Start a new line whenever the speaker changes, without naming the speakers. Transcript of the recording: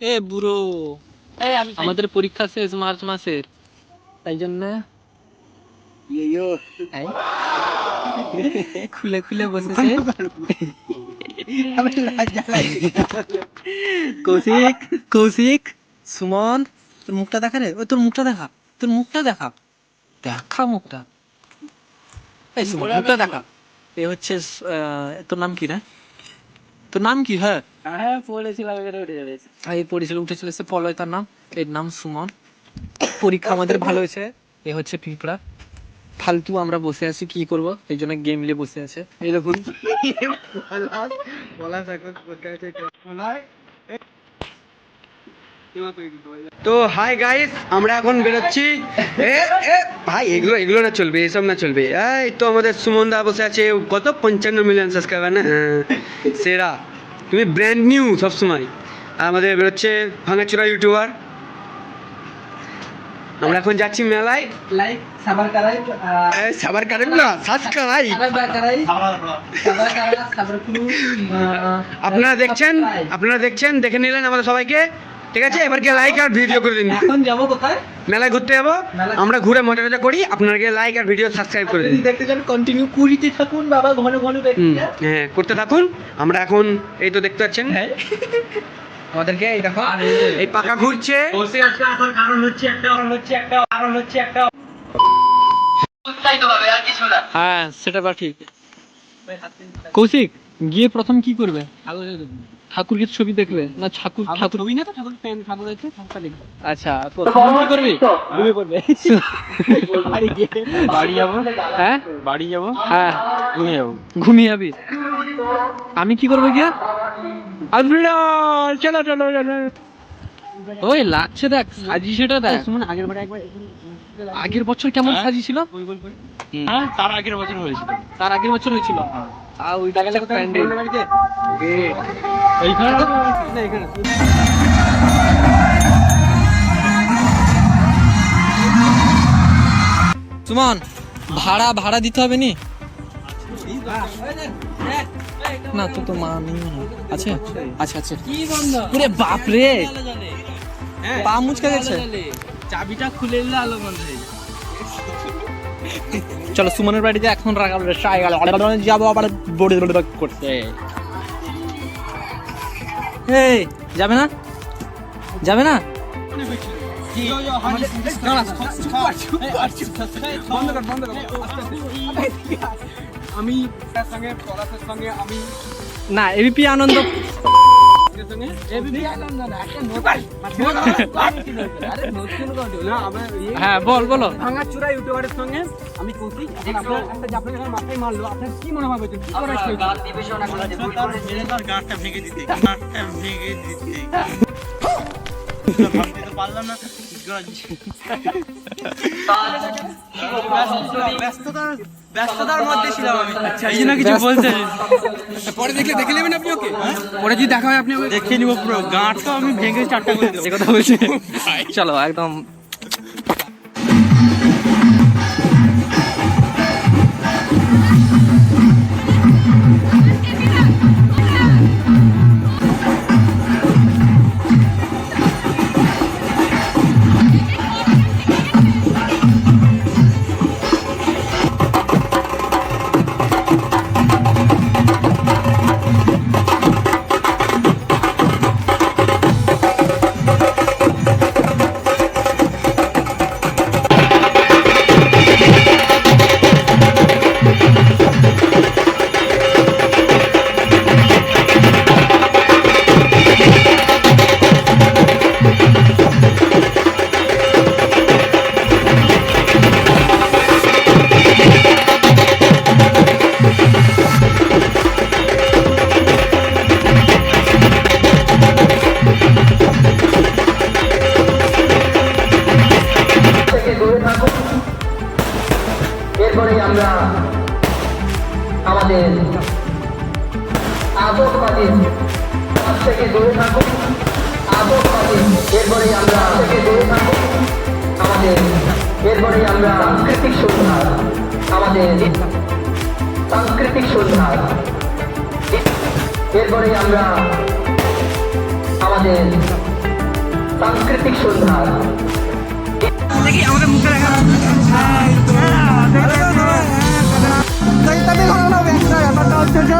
এ বুড়ো, আমাদের পরীক্ষা শেষ মার্চ মাসের, তাই জন্য এই খুলে খুলে বসেছে। কৌশিক, কৌশিক, সুমন, তোর মুখটা দেখা রে। ওই তোর মুখটা দেখা, তোর মুখটা দেখা, দেখা মুখটা। এই সুমন, মুখটা দেখা। এ হচ্ছে তোর নাম কি রে? তোর নাম কি? হ্যাঁ হ্যাঁ পড়েছিলাম, এই পড়েছিল, উঠেছিল, সে পলয় তার নাম। এর নাম সুমন। পরীক্ষা আমাদের ভালো হয়েছে। এ হচ্ছে পিঁপড়া। ফালতু আমরা বসে আছি, কি করব, এই জন্য গেম নিয়ে বসে আছে। এই দেখুন।
তো হাই গাইস, আমরা এখন বেরোচ্ছি। ভাই এগুলো এগুলো না চলবে, এসব না চলবে। এই তো আমাদের সুমন দা বসে আছে, কত 55 মিলিয়ন সাবস্ক্রাইবার না? সেরা, তুমি ব্র্যান্ড নিউ সবসময়। আর আমাদের বেরোচ্ছে ভাঙাচোরা ইউটিউবার। আমরা এখন যাচ্ছি মেলায়।
লাইক সাবার কারাই,
সাবার কারেন না, সাবস্ক্রাইব। আপনারা দেখছেন, দেখে নিলেন আমাদের সবাইকে। ঠিক আছে, এবার গিয়ে লাইক আর ভিডিও করে দিন।
এখন যাবো কোথায়?
মেলায় ঘুরতে যাবো। আমরা ঘুরে মজা টজা করি, আপনারা গিয়ে লাইক আর ভিডিও সাবস্ক্রাইব করে দিন।
দেখতে চান কন্টিনিউ কুড়িতে থাকুন বাবা, ঘন ঘন
হ্যাঁ করতে থাকুন। আমরা এখন এই তো দেখতে পাচ্ছেন আমাদেরকে, এই দেখো এই পাকা ঘুরছে।
হ্যাঁ সেটা বা ঠিক। কৌশিক গিয়ে প্রথম কি করবে? ঠাকুরের ছবি দেখবে না? ঠাকুর ঠাকুর ছবি না তো, ঠাকুর ঠাকুর আছে, ঠাকুরটা দেখবে। আচ্ছা প্রথম কি করবি? ঘুমিয়ে পড়বে। বাড়ি যাবো। হ্যাঁ বাড়ি যাবো। হ্যাঁ ঘুমিয়ে যাবো। ঘুমিয়ে যাবি? আমি কি করবো গিয়া? চলো চলো চলো। ওই লাগছে দেখ, সাজি সেটা দেখ। আগের বারে একবার, আগের বছর কেমন সাজিয়েছিল? হ্যাঁ তার আগের বছর হয়েছিল, তার আগের বছর হয়েছিল। আর ওই টাকাটা কোথায়? প্যান্ডেল বাড়িতে এইখানে না, এখানে। সুমন ভাড়া ভাড়া দিতে হবে নি? না তো, তো মা নেই মনে হয়। আছে? আচ্ছা আচ্ছা। কি বন্ধ? ওরে বাপ রে, পা মুচকে গেছে। চাবিটা খুলে দিলে আলো বন্ধ হয়ে যায়। চলো সুমনের বাড়িতে এখন যাবো, আবার করতে। এই যাবে না? যাবে না?
আমি তার সঙ্গে পলাশের সঙ্গে আমি
না, এবিপি আনন্দ। হ্যাঁ বল বলো।
ভাঙাচোরা ইউটিউবারের সঙ্গে আমি কৌশিক। আপনার যখন মাথায় মারলো, আপনার কি মনে হবে? গাঁটটা ভেঙে দিতে পারলাম না। ব্যস্ততার মধ্যে ছিলাম আমি, এই জন্য কিছু বলতে। পরে দেখলে দেখে নেবেন আপনি ওকে। পরে যদি দেখা হয় আপনি দেখে নিব পুরো গাঁট, তো আমি ভেঙে চারটা করে দেবো।
কথা বলছি। চলো একদম।
এরপরে আমরা আমাদের আতঙ্কবাদীর কাছ থেকে দূরে থাকুন। আতঙ্কবাদী এরপরে আমরা থেকে দূরে থাকুন। আমাদের এরপরে আমরা সাংস্কৃতিক সন্ধ্যা, আমাদের সাংস্কৃতিক সন্ধ্যা, এরপরে আমরা আমাদের সাংস্কৃতিক সন্ধ্যা
দেখি আমাদের মুখে দেখা ব্যাপারটা হচ্ছে যে